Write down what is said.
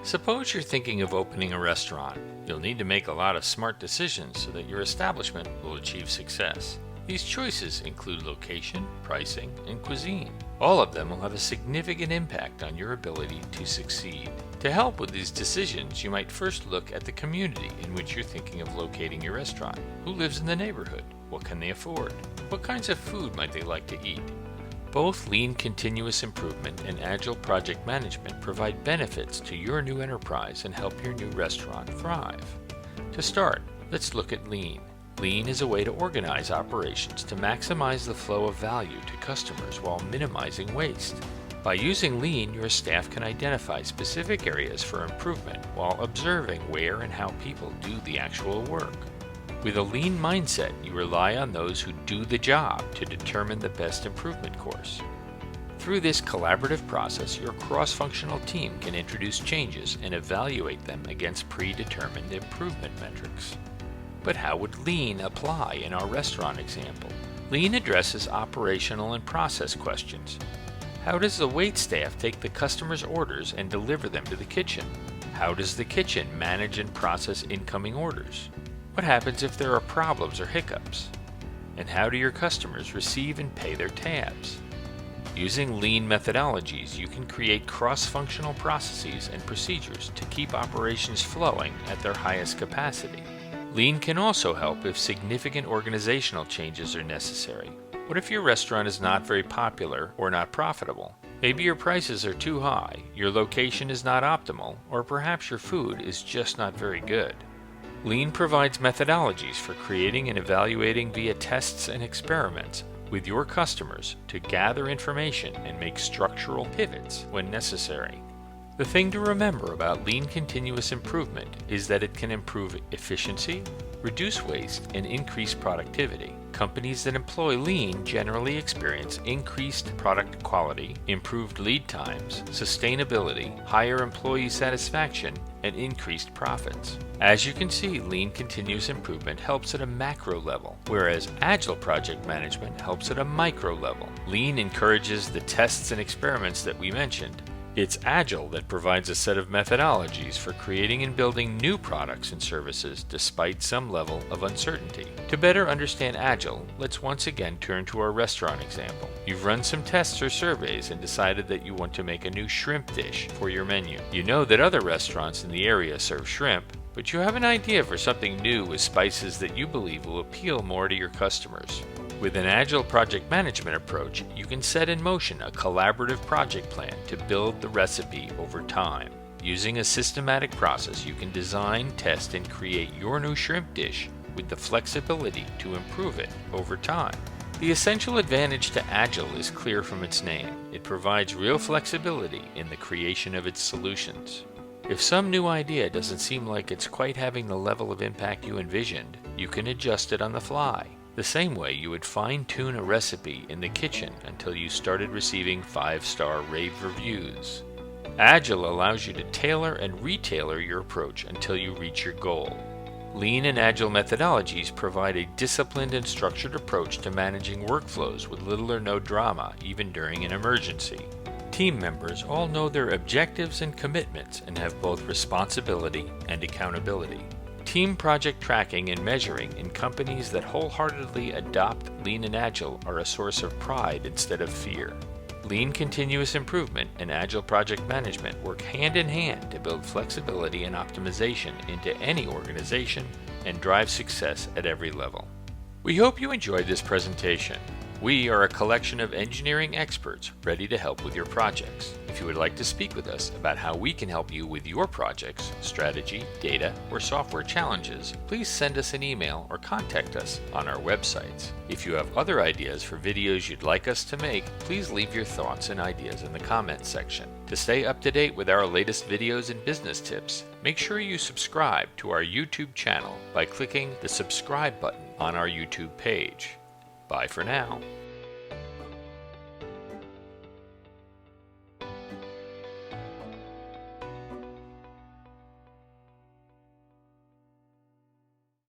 Suppose you're thinking of opening a restaurant. You'll need to make a lot of smart decisions so that your establishment will achieve success. These choices include location, pricing, and cuisine. All of them will have a significant impact on your ability to succeed. To help with these decisions, you might first look at the community in which you're thinking of locating your restaurant. Who lives in the neighborhood? What can they afford? What kinds of food might they like to eat? Both lean continuous improvement and agile project management provide benefits to your new enterprise and help your new restaurant thrive. To start, let's look at lean. Lean is a way to organize operations to maximize the flow of value to customers while minimizing waste. By using lean, your staff can identify specific areas for improvement while observing where and how people do the actual work. With a lean mindset, you rely on those who do the job to determine the best improvement course. Through this collaborative process, your cross-functional team can introduce changes and evaluate them against predetermined improvement metrics. But how would lean apply in our restaurant example? Lean addresses operational and process questions. How does the waitstaff take the customer's orders and deliver them to the kitchen? How does the kitchen manage and process incoming orders? What happens if there are problems or hiccups? And how do your customers receive and pay their tabs? Using lean methodologies, you can create cross-functional processes and procedures to keep operations flowing at their highest capacity. Lean can also help if significant organizational changes are necessary. What if your restaurant is not very popular or not profitable? Maybe your prices are too high, your location is not optimal, or perhaps your food is just not very good. Lean provides methodologies for creating and evaluating via tests and experiments with your customers to gather information and make structural pivots when necessary. The thing to remember about lean continuous improvement is that it can improve efficiency, reduce waste, and increase productivity. Companies that employ lean generally experience increased product quality, improved lead times, sustainability, higher employee satisfaction, and increased profits. As you can see, lean continuous improvement helps at a macro level, whereas agile project management helps at a micro level. Lean encourages the tests and experiments that we mentioned. It's Agile that provides a set of methodologies for creating and building new products and services despite some level of uncertainty. To better understand Agile, let's once again turn to our restaurant example. You've run some tests or surveys and decided that you want to make a new shrimp dish for your menu. You know that other restaurants in the area serve shrimp, but you have an idea for something new with spices that you believe will appeal more to your customers. With an agile project management approach, you can set in motion a collaborative project plan to build the recipe over time. Using a systematic process, you can design, test, and create your new shrimp dish with the flexibility to improve it over time. The essential advantage to Agile is clear from its name. It provides real flexibility in the creation of its solutions. If some new idea doesn't seem like it's quite having the level of impact you envisioned, you can adjust it on the fly. The same way you would fine-tune a recipe in the kitchen until you started receiving 5-star rave reviews. Agile allows you to tailor and retailer your approach until you reach your goal. Lean and Agile methodologies provide a disciplined and structured approach to managing workflows with little or no drama, even during an emergency. Team members all know their objectives and commitments and have both responsibility and accountability. Team project tracking and measuring in companies that wholeheartedly adopt Lean and Agile are a source of pride instead of fear. Lean continuous improvement and Agile project management work hand in hand to build flexibility and optimization into any organization and drive success at every level. We hope you enjoyed this presentation. We are a collection of engineering experts ready to help with your projects. If you would like to speak with us about how we can help you with your projects, strategy, data, or software challenges, please send us an email or contact us on our websites. If you have other ideas for videos you'd like us to make, please leave your thoughts and ideas in the comments section. To stay up to date with our latest videos and business tips, make sure you subscribe to our YouTube channel by clicking the subscribe button on our YouTube page. Bye for now.